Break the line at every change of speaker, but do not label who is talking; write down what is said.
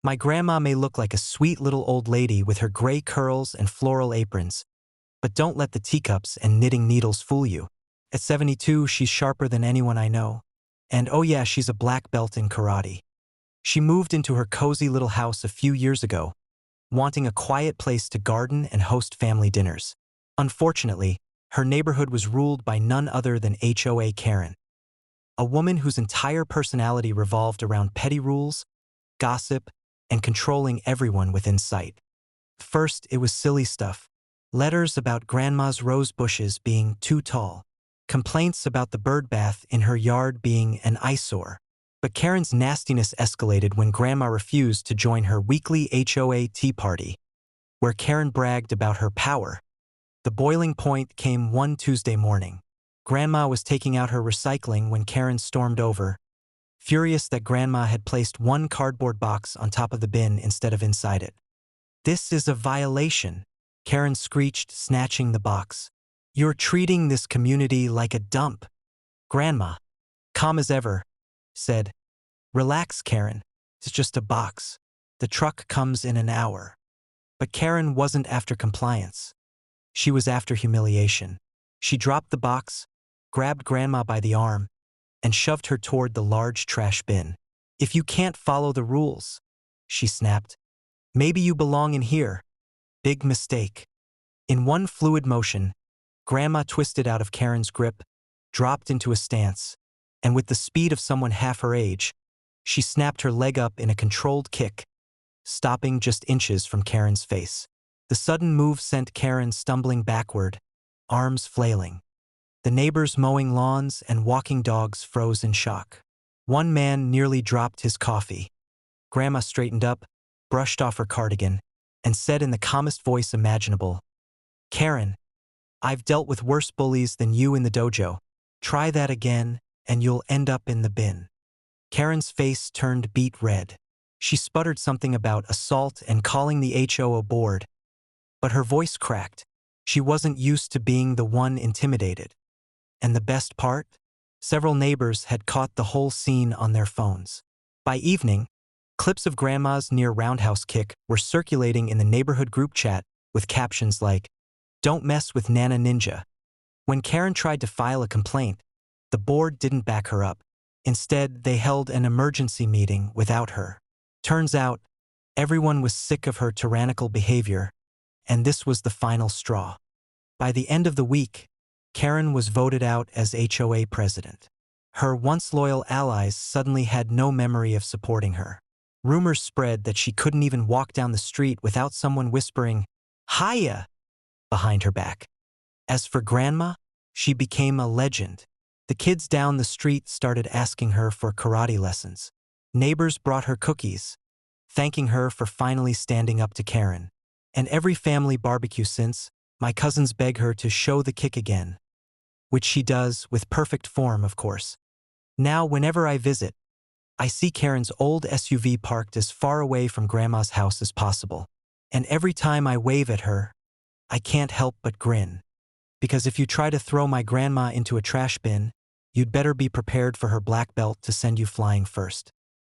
My grandma may look like a sweet little old lady with her gray curls and floral aprons, but don't let the teacups and knitting needles fool you. At 72, she's sharper than anyone I know. And oh yeah, she's a black belt in karate. She moved into her cozy little house a few years ago, wanting a quiet place to garden and host family dinners. Unfortunately, her neighborhood was ruled by none other than HOA Karen, a woman whose entire personality revolved around petty rules, gossip, and controlling everyone within sight. First, it was silly stuff. Letters about grandma's rose bushes being too tall. Complaints about the bird bath in her yard being an eyesore. But Karen's nastiness escalated when Grandma refused to join her weekly HOA tea party, where Karen bragged about her power. The boiling point came one Tuesday morning. Grandma was taking out her recycling when Karen stormed over, furious that Grandma had placed one cardboard box on top of the bin instead of inside it. "This is a violation," Karen screeched, snatching the box. "You're treating this community like a dump." Grandma, calm as ever, said, "Relax, Karen. It's just a box. The truck comes in an hour." But Karen wasn't after compliance. She was after humiliation. She dropped the box, grabbed Grandma by the arm, and shoved her toward the large trash bin. "If you can't follow the rules," she snapped, "maybe you belong in here." Big mistake. In one fluid motion, Grandma twisted out of Karen's grip, dropped into a stance, and with the speed of someone half her age, she snapped her leg up in a controlled kick, stopping just inches from Karen's face. The sudden move sent Karen stumbling backward, arms flailing. The neighbors mowing lawns and walking dogs froze in shock. One man nearly dropped his coffee. Grandma straightened up, brushed off her cardigan, and said in the calmest voice imaginable, "Karen, I've dealt with worse bullies than you in the dojo. Try that again, and you'll end up in the bin." Karen's face turned beet red. She sputtered something about assault and calling the HOA board, but her voice cracked. She wasn't used to being the one intimidated. And the best part? Several neighbors had caught the whole scene on their phones. By evening, clips of Grandma's near roundhouse kick were circulating in the neighborhood group chat with captions like, "Don't mess with Nana Ninja." When Karen tried to file a complaint, the board didn't back her up. Instead, they held an emergency meeting without her. Turns out, everyone was sick of her tyrannical behavior, and this was the final straw. By the end of the week, Karen was voted out as HOA president. Her once loyal allies suddenly had no memory of supporting her. Rumors spread that she couldn't even walk down the street without someone whispering, "Hiya," behind her back. As for Grandma, she became a legend. The kids down the street started asking her for karate lessons. Neighbors brought her cookies, thanking her for finally standing up to Karen. And every family barbecue since, my cousins beg her to show the kick again, which she does with perfect form, of course. Now, whenever I visit, I see Karen's old SUV parked as far away from Grandma's house as possible. And every time I wave at her, I can't help but grin. Because if you try to throw my grandma into a trash bin, you'd better be prepared for her black belt to send you flying first.